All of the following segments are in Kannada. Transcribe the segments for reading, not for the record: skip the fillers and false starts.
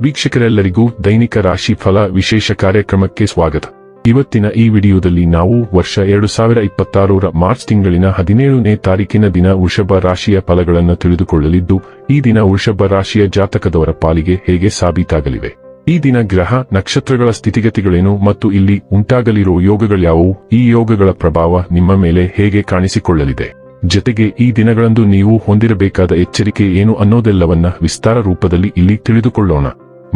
ವೀಕ್ಷಕರೆಲ್ಲರಿಗೂ ದೈನಿಕ ರಾಶಿ ಫಲ ವಿಶೇಷ ಕಾರ್ಯಕ್ರಮಕ್ಕೆ ಸ್ವಾಗತ. ಇವತ್ತಿನ ಈ ವಿಡಿಯೋದಲ್ಲಿ ನಾವು ವರ್ಷ 2026ರ ಮಾರ್ಚ್ ತಿಂಗಳಿನ 17ನೇ ತಾರೀಕಿನ ದಿನ ವೃಷಭ ರಾಶಿಯ ಫಲಗಳನ್ನು ತಿಳಿದುಕೊಳ್ಳಲಿದ್ದು, ಈ ದಿನ ವೃಷಭ ರಾಶಿಯ ಜಾತಕದವರ ಪಾಲಿಗೆ ಹೇಗೆ ಸಾಬೀತಾಗಲಿವೆ, ಈ ದಿನ ಗ್ರಹ ನಕ್ಷತ್ರಗಳ ಸ್ಥಿತಿಗತಿಗಳೇನು ಮತ್ತು ಇಲ್ಲಿ ಉಂಟಾಗಲಿರುವ ಯೋಗಗಳ್ಯಾವುವು, ಈ ಯೋಗಗಳ ಪ್ರಭಾವ ನಿಮ್ಮ ಮೇಲೆ ಹೇಗೆ ಕಾಣಿಸಿಕೊಳ್ಳಲಿದೆ, ಜೊತೆಗೆ ಈ ದಿನಗಳಂದು ನೀವು ಹೊಂದಿರಬೇಕಾದ ಎಚ್ಚರಿಕೆ ಏನು ಅನ್ನೋದೆಲ್ಲವನ್ನ ವಿಸ್ತಾರ ರೂಪದಲ್ಲಿ ಇಲ್ಲಿ ತಿಳಿದುಕೊಳ್ಳೋಣ.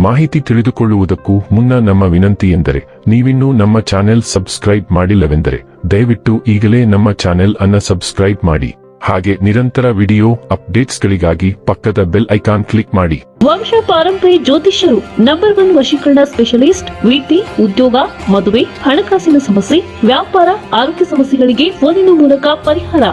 ಮಾಹಿತಿ ತಿಳಿದುಕೊಳ್ಳುವುದಕ್ಕೂ ಮುನ್ನ ನಮ್ಮ ವಿನಂತಿ ಎಂದರೆ, ನೀವಿನ್ನೂ ನಮ್ಮ ಚಾನೆಲ್ ಸಬ್ಸ್ಕ್ರೈಬ್ ಮಾಡಿಲ್ಲವೆಂದರೆ ದಯವಿಟ್ಟು ಈಗಲೇ ನಮ್ಮ ಚಾನೆಲ್ ಅನ್ನ ಸಬ್ಸ್ಕ್ರೈಬ್ ಮಾಡಿ. ಹಾಗೆ ನಿರಂತರ ವಿಡಿಯೋ ಅಪ್ಡೇಟ್ಸ್ಗಳಿಗಾಗಿ ಪಕ್ಕದ ಬೆಲ್ ಐಕಾನ್ ಕ್ಲಿಕ್ ಮಾಡಿ. ವಂಶ ಪಾರಂಪರ್ಯ ಜ್ಯೋತಿಷ್ಯರು ನಂಬರ್ 1 ವಶೀಕರಣ ಸ್ಪೆಷಲಿಸ್ಟ್. ವೃತ್ತಿ, ಉದ್ಯೋಗ, ಮದುವೆ, ಹಣಕಾಸಿನ ಸಮಸ್ಯೆ, ವ್ಯಾಪಾರ, ಆರೋಗ್ಯ ಸಮಸ್ಯೆಗಳಿಗೆ ಫೋನಿನ ಮೂಲಕ ಪರಿಹಾರ.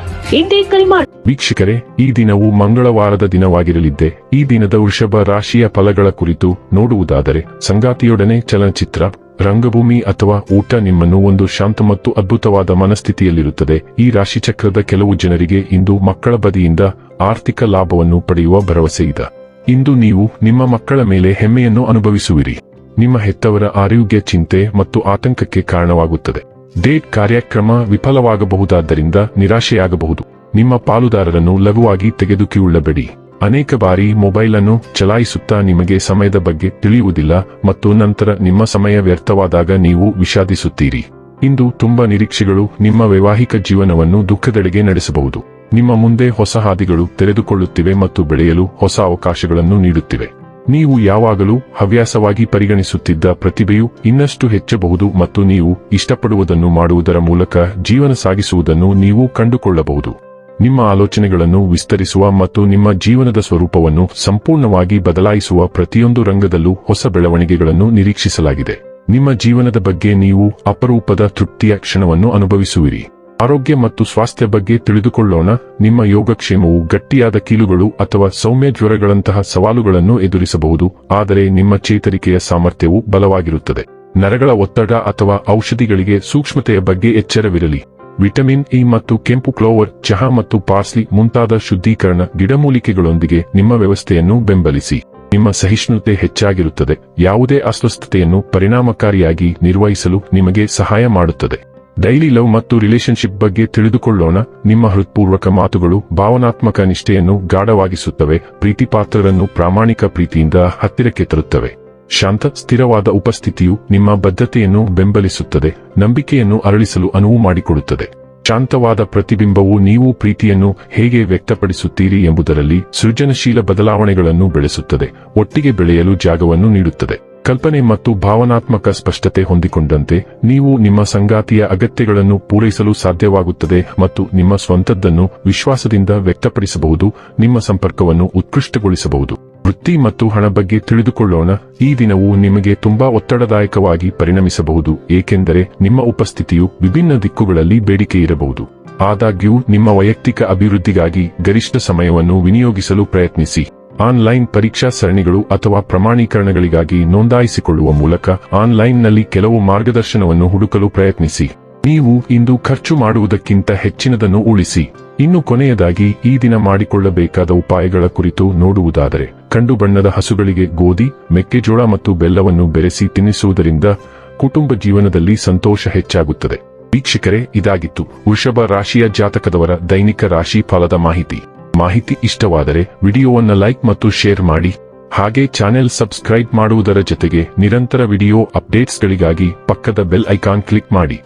ಇಂದೇ ಕರೆ ಮಾಡಿ. ವೀಕ್ಷಕರೇ, ಈ ದಿನವು ಮಂಗಳವಾರದ ದಿನವಾಗಿರಲಿದ್ದೆ. ಈ ದಿನದ ವೃಷಭ ರಾಶಿಯ ಫಲಗಳ ಕುರಿತು ನೋಡುವುದಾದರೆ, ಸಂಗಾತಿಯೊಡನೆ ಚಲನಚಿತ್ರ, ರಂಗಭೂಮಿ ಅಥವಾ ಊಟ ನಿಮ್ಮನ್ನು ಒಂದು ಶಾಂತ ಮತ್ತು ಅದ್ಭುತವಾದ ಮನಸ್ಥಿತಿಯಲ್ಲಿರುತ್ತದೆ. ಈ ರಾಶಿಚಕ್ರದ ಕೆಲವು ಜನರಿಗೆ ಇಂದು ಮಕ್ಕಳ ಬದಿಯಿಂದ ಆರ್ಥಿಕ ಲಾಭವನ್ನು ಪಡೆಯುವ ಭರವಸೆಯಿದೆ. ಇಂದು ನೀವು ನಿಮ್ಮ ಮಕ್ಕಳ ಮೇಲೆ ಹೆಮ್ಮೆಯನ್ನು ಅನುಭವಿಸುವಿರಿ. ನಿಮ್ಮ ಹೆತ್ತವರ ಆರೋಗ್ಯ ಚಿಂತೆ ಮತ್ತು ಆತಂಕಕ್ಕೆ ಕಾರಣವಾಗುತ್ತದೆ. ಡೇಟ್ ಕಾರ್ಯಕ್ರಮ ವಿಫಲವಾಗಬಹುದಾದ್ದರಿಂದ ನಿರಾಶೆಯಾಗಬಹುದು. ನಿಮ್ಮ ಪಾಲುದಾರರನ್ನು ಲಘುವಾಗಿ ತೆಗೆದುಕೊಳ್ಳಬೇಡಿ. ಅನೇಕ ಬಾರಿ ಮೊಬೈಲ್ ಅನ್ನು ಚಲಾಯಿಸುತ್ತಾ ನಿಮಗೆ ಸಮಯದ ಬಗ್ಗೆ ತಿಳಿಯುವುದಿಲ್ಲ ಮತ್ತು ನಂತರ ನಿಮ್ಮ ಸಮಯ ವ್ಯರ್ಥವಾದಾಗ ನೀವು ವಿಷಾದಿಸುತ್ತೀರಿ. ಇಂದು ತುಂಬಾ ನಿರೀಕ್ಷೆಗಳು ನಿಮ್ಮ ವೈವಾಹಿಕ ಜೀವನವನ್ನು ದುಃಖದೆಡೆಗೆ ನಡೆಸಬಹುದು. ನಿಮ್ಮ ಮುಂದೆ ಹೊಸ ಹಾದಿಗಳು ತೆರೆದುಕೊಳ್ಳುತ್ತಿವೆ ಮತ್ತು ಬೆಳೆಯಲು ಹೊಸ ಅವಕಾಶಗಳನ್ನು ನೀಡುತ್ತಿವೆ. ನೀವು ಯಾವಾಗಲೂ ಹವ್ಯಾಸವಾಗಿ ಪರಿಗಣಿಸುತ್ತಿದ್ದ ಪ್ರತಿಭೆಯು ಇನ್ನಷ್ಟು ಹೆಚ್ಚಬಹುದು ಮತ್ತು ನೀವು ಇಷ್ಟಪಡುವುದನ್ನು ಮಾಡುವುದರ ಮೂಲಕ ಜೀವನ ಸಾಗಿಸುವುದನ್ನು ನೀವು ಕಂಡುಕೊಳ್ಳಬಹುದು. ನಿಮ್ಮ ಆಲೋಚನೆಗಳನ್ನು ವಿಸ್ತರಿಸುವ ಮತ್ತು ನಿಮ್ಮ ಜೀವನದ ಸ್ವರೂಪವನ್ನು ಸಂಪೂರ್ಣವಾಗಿ ಬದಲಾಯಿಸುವ ಪ್ರತಿಯೊಂದು ರಂಗದಲ್ಲೂ ಹೊಸ ಬೆಳವಣಿಗೆಗಳನ್ನು ನಿರೀಕ್ಷಿಸಲಾಗಿದೆ. ನಿಮ್ಮ ಜೀವನದ ಬಗ್ಗೆ ನೀವು ಅಪರೂಪದ ತೃಪ್ತಿಯ ಕ್ಷಣವನ್ನು ಅನುಭವಿಸುವಿರಿ. ಆರೋಗ್ಯ ಮತ್ತು ಸ್ವಾಸ್ಥ್ಯ ಬಗ್ಗೆ ತಿಳಿದುಕೊಳ್ಳೋಣ. ನಿಮ್ಮ ಯೋಗಕ್ಷೇಮವು ಗಟ್ಟಿಯಾದ ಕೀಲುಗಳು ಅಥವಾ ಸೌಮ್ಯ ಜ್ವರಗಳಂತಹ ಸವಾಲುಗಳನ್ನು ಎದುರಿಸಬಹುದು, ಆದರೆ ನಿಮ್ಮ ಚೇತರಿಕೆಯ ಸಾಮರ್ಥ್ಯವು ಬಲವಾಗಿರುತ್ತದೆ. ನರಗಳ ಒತ್ತಡ ಅಥವಾ ಔಷಧಿಗಳಿಗೆ ಸೂಕ್ಷ್ಮತೆಯ ಬಗ್ಗೆ ಎಚ್ಚರವಿರಲಿ. ವಿಟಮಿನ್ ಇ ಮತ್ತು ಕೆಂಪು ಕ್ಲೋವರ್, ಚಹಾ ಮತ್ತು ಪಾರ್ಸ್ಲಿ ಮುಂತಾದ ಶುದ್ಧೀಕರಣ ಗಿಡಮೂಲಿಕೆಗಳೊಂದಿಗೆ ನಿಮ್ಮ ವ್ಯವಸ್ಥೆಯನ್ನು ಬೆಂಬಲಿಸಿ. ನಿಮ್ಮ ಸಹಿಷ್ಣುತೆ ಹೆಚ್ಚಾಗಿರುತ್ತದೆ, ಯಾವುದೇ ಅಸ್ವಸ್ಥತೆಯನ್ನು ಪರಿಣಾಮಕಾರಿಯಾಗಿ ನಿರ್ವಹಿಸಲು ನಿಮಗೆ ಸಹಾಯ ಮಾಡುತ್ತದೆ. ಡೈಲಿ ಲವ್ ಮತ್ತು ರಿಲೇಶನ್ಶಿಪ್ ಬಗ್ಗೆ ತಿಳಿದುಕೊಳ್ಳೋಣ. ನಿಮ್ಮ ಹೃತ್ಪೂರ್ವಕ ಮಾತುಗಳು ಭಾವನಾತ್ಮಕ ನಿಷ್ಠೆಯನ್ನು ಗಾಢವಾಗಿಸುತ್ತವೆ, ಪ್ರೀತಿಪಾತ್ರರನ್ನು ಪ್ರಾಮಾಣಿಕ ಪ್ರೀತಿಯಿಂದ ಹತ್ತಿರಕ್ಕೆ ತರುತ್ತವೆ. ಶಾಂತ ಸ್ಥಿರವಾದ ಉಪಸ್ಥಿತಿಯು ನಿಮ್ಮ ಬದ್ಧತೆಯನ್ನು ಬೆಂಬಲಿಸುತ್ತದೆ, ನಂಬಿಕೆಯನ್ನು ಅರಳಿಸಲು ಅನುವು ಮಾಡಿಕೊಡುತ್ತದೆ. ಶಾಂತವಾದ ಪ್ರತಿಬಿಂಬವು ನೀವು ಪ್ರೀತಿಯನ್ನು ಹೇಗೆ ವ್ಯಕ್ತಪಡಿಸುತ್ತೀರಿ ಎಂಬುದರಲ್ಲಿ ಸೃಜನಶೀಲ ಬದಲಾವಣೆಗಳನ್ನು ಬೆಳೆಸುತ್ತದೆ, ಒಟ್ಟಿಗೆ ಬೆಳೆಯಲು ಜಾಗವನ್ನು ನೀಡುತ್ತದೆ. ಕಲ್ಪನೆ ಮತ್ತು ಭಾವನಾತ್ಮಕ ಸ್ಪಷ್ಟತೆ ಹೊಂದಿಕೊಂಡಂತೆ ನೀವು ನಿಮ್ಮ ಸಂಗಾತಿಯ ಅಗತ್ಯಗಳನ್ನು ಪೂರೈಸಲು ಸಾಧ್ಯವಾಗುತ್ತದೆ ಮತ್ತು ನಿಮ್ಮ ಸ್ವಂತದ್ದನ್ನು ವಿಶ್ವಾಸದಿಂದ ವ್ಯಕ್ತಪಡಿಸಬಹುದು. ನಿಮ್ಮ ಸಂಪರ್ಕವನ್ನು ಉತ್ಕೃಷ್ಟಗೊಳಿಸಬಹುದು. ವೃತ್ತಿ ಮತ್ತು ಹಣ ಬಗ್ಗೆ ತಿಳಿದುಕೊಳ್ಳೋಣ. ಈ ದಿನವು ನಿಮಗೆ ತುಂಬಾ ಒತ್ತಡದಾಯಕವಾಗಿ ಪರಿಣಮಿಸಬಹುದು, ಏಕೆಂದರೆ ನಿಮ್ಮ ಉಪಸ್ಥಿತಿಯು ವಿಭಿನ್ನ ದಿಕ್ಕುಗಳಲ್ಲಿ ಬೇಡಿಕೆ ಇರಬಹುದು. ಆದಾಗ್ಯೂ ನಿಮ್ಮ ವೈಯಕ್ತಿಕ ಅಭಿವೃದ್ಧಿಗಾಗಿ ಗರಿಷ್ಠ ಸಮಯವನ್ನು ವಿನಿಯೋಗಿಸಲು ಪ್ರಯತ್ನಿಸಿ. ಆನ್ಲೈನ್ ಪರೀಕ್ಷಾ ಸರಣಿಗಳು ಅಥವಾ ಪ್ರಮಾಣೀಕರಣಗಳಿಗಾಗಿ ನೋಂದಾಯಿಸಿಕೊಳ್ಳುವ ಮೂಲಕ ಆನ್ಲೈನ್ನಲ್ಲಿ ಕೆಲವು ಮಾರ್ಗದರ್ಶನವನ್ನು ಹುಡುಕಲು ಪ್ರಯತ್ನಿಸಿ. ನೀವು ಇಂದು ಖರ್ಚು ಮಾಡುವುದಕ್ಕಿಂತ ಹೆಚ್ಚಿನದನ್ನು ಉಳಿಸಿ. ಇನ್ನು ಕೊನೆಯದಾಗಿ ಈ ದಿನ ಮಾಡಿಕೊಳ್ಳಬೇಕಾದ ಉಪಾಯಗಳ ಕುರಿತು ನೋಡುವುದಾದರೆ, ಕಂಡು ಬಣ್ಣದ ಹಸುಗಳಿಗೆ ಗೋಧಿ, ಮೆಕ್ಕೆಜೋಳ ಮತ್ತು ಬೆಲ್ಲವನ್ನು ಬೆರೆಸಿ ತಿನ್ನಿಸುವುದರಿಂದ ಕುಟುಂಬ ಜೀವನದಲ್ಲಿ ಸಂತೋಷ ಹೆಚ್ಚಾಗುತ್ತದೆ. ವೀಕ್ಷಕರೇ, ಇದಾಗಿತ್ತು ವೃಷಭ ರಾಶಿಯ ಜಾತಕದವರ ದೈನಿಕ ರಾಶಿ ಫಲದ ಮಾಹಿತಿ ಇಷ್ಟವಾದರೆ ವಿಡಿಯೋವನ್ನು ಲೈಕ್ ಮತ್ತು ಶೇರ್ ಮಾಡಿ. ಹಾಗೆ ಚಾನೆಲ್ ಸಬ್ಸ್ಕ್ರೈಬ್ ಮಾಡುವುದರ ಜೊತೆಗೆ ನಿರಂತರ ವಿಡಿಯೋ ಅಪ್ಡೇಟ್ಸ್ಗಳಿಗಾಗಿ ಪಕ್ಕದ ಬೆಲ್ ಐಕಾನ್ ಕ್ಲಿಕ್ ಮಾಡಿ.